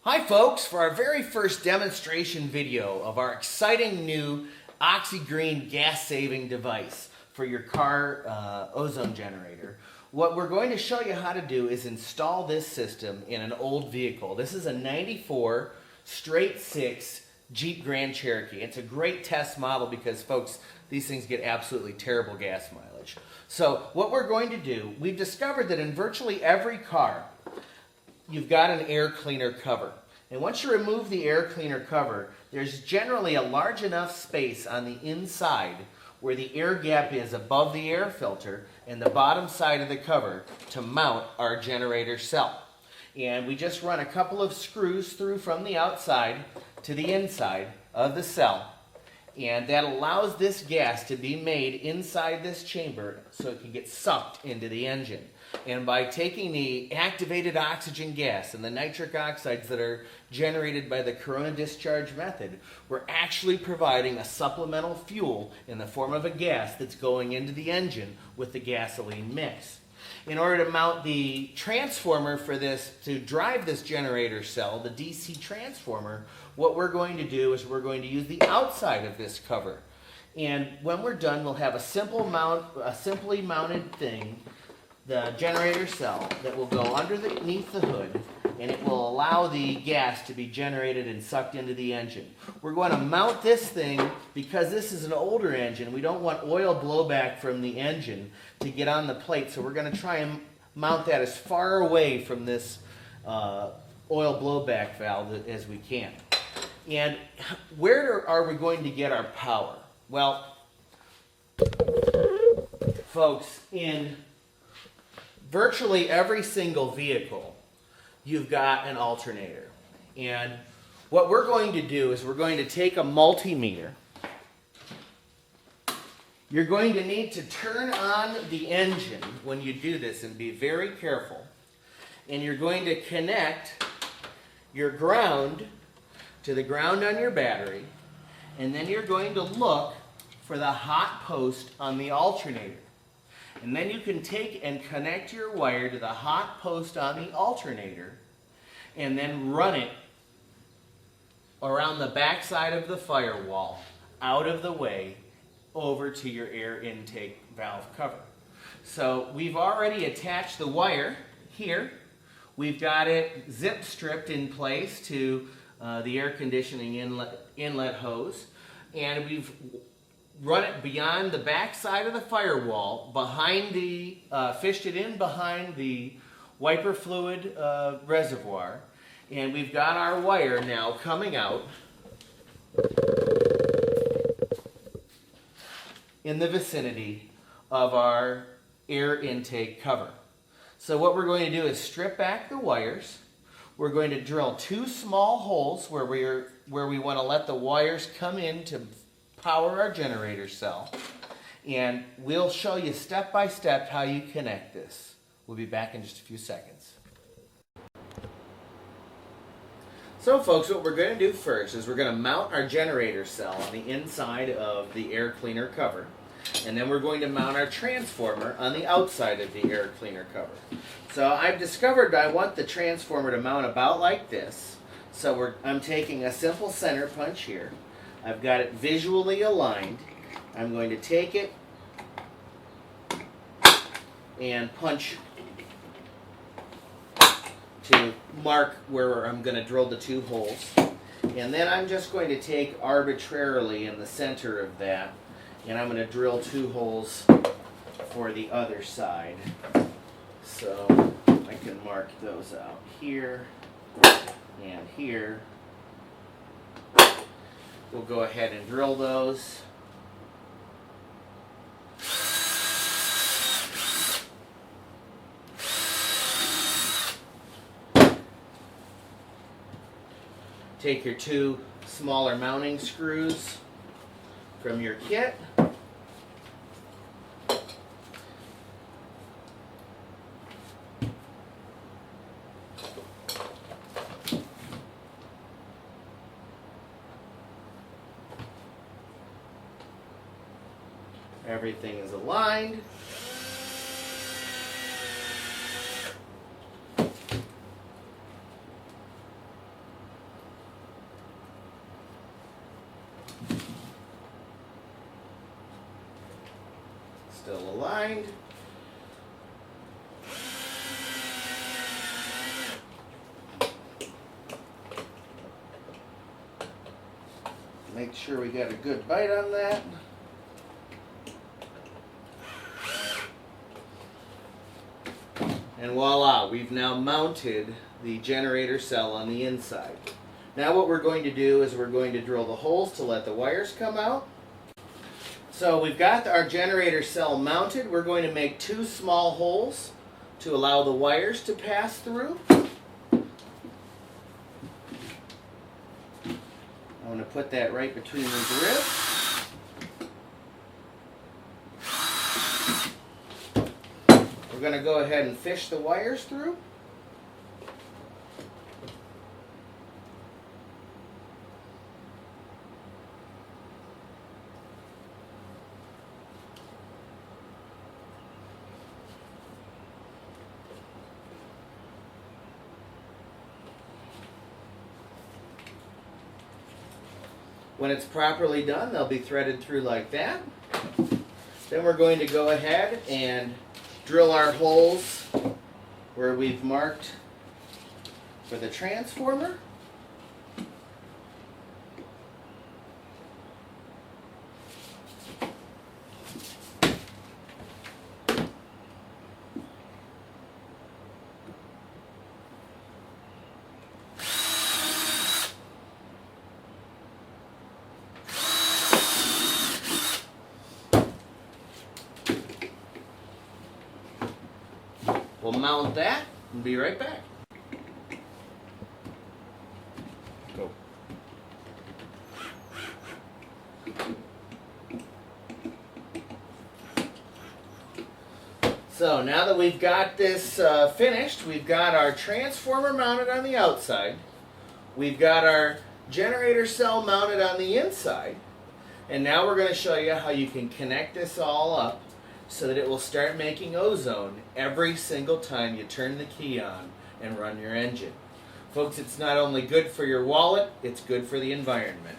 Hi folks, for our very first demonstration video of our exciting new OxyGreen gas-saving device for your car ozone generator, what we're going to show you how to do is install this system in an old vehicle. This is a 94 straight 6 Jeep Grand Cherokee. It's a great test model because, folks, these things get absolutely terrible gas mileage. So what we're going to do, we've discovered that in virtually every car, you've got an air cleaner cover. And once you remove the air cleaner cover, there's generally a large enough space on the inside where the air gap is above the air filter and the bottom side of the cover to mount our generator cell. And we just run a couple of screws through from the outside to the inside of the cell. And that allows this gas to be made inside this chamber so it can get sucked into the engine. And by taking the activated oxygen gas and the nitric oxides that are generated by the corona discharge method, we're actually providing a supplemental fuel in the form of a gas that's going into the engine with the gasoline mix. In order to mount the transformer for this, to drive this generator cell, the DC transformer, what we're going to do is we're going to use the outside of this cover. And when we're done, we'll have a simply mounted thing, the generator cell, that will go underneath the hood, and it will allow the gas to be generated and sucked into the engine. We're going to mount this thing because this is an older engine. We don't want oil blowback from the engine to get on the plate, so we're going to try and mount that as far away from this oil blowback valve as we can. And where are we going to get our power? Well, folks, in virtually every single vehicle, you've got an alternator. And what we're going to do is we're going to take a multimeter. You're going to need to turn on the engine when you do this and be very careful. And you're going to connect your ground to the ground on your battery. And then you're going to look for the hot post on the alternator. And then you can take and connect your wire to the hot post on the alternator and then run it around the back side of the firewall, out of the way, over to your air intake valve cover. So we've already attached the wire here. We've got it zip stripped in place to the air conditioning inlet hose, and we've run it beyond the back side of the firewall, behind the, fished it in behind the wiper fluid reservoir, and we've got our wire now coming out in the vicinity of our air intake cover. So what we're going to do is strip back the wires. We're going to drill 2 small holes where we want to let the wires come in to power our generator cell, and we'll show you step by step how you connect this. We'll be back in just a few seconds. So folks, what we're going to do first is we're going to mount our generator cell on the inside of the air cleaner cover, and then we're going to mount our transformer on the outside of the air cleaner cover. So I've discovered I want the transformer to mount about like this. So I'm taking a simple center punch here. I've got it visually aligned. I'm going to take it and punch to mark where I'm going to drill the 2 holes. And then I'm just going to take arbitrarily in the center of that, and I'm going to drill 2 holes for the other side. So I can mark those out here and here. We'll go ahead and drill those. Take your 2 smaller mounting screws from your kit. Everything is aligned. still aligned. Make sure we got a good bite on that. And voila, we've now mounted the generator cell on the inside. Now what we're going to do is we're going to drill the holes to let the wires come out. So we've got our generator cell mounted. We're going to make 2 small holes to allow the wires to pass through. I'm going to put that right between these ribs. We're going to go ahead and fish the wires through. When it's properly done, they'll be threaded through like that. Then we're going to go ahead and drill our holes where we've marked for the transformer. We'll mount that and be right back. Go. So now that we've got this finished, we've got our transformer mounted on the outside. We've got our generator cell mounted on the inside. And now we're going to show you how you can connect this all up so that it will start making ozone every single time you turn the key on and run your engine. Folks, it's not only good for your wallet, it's good for the environment.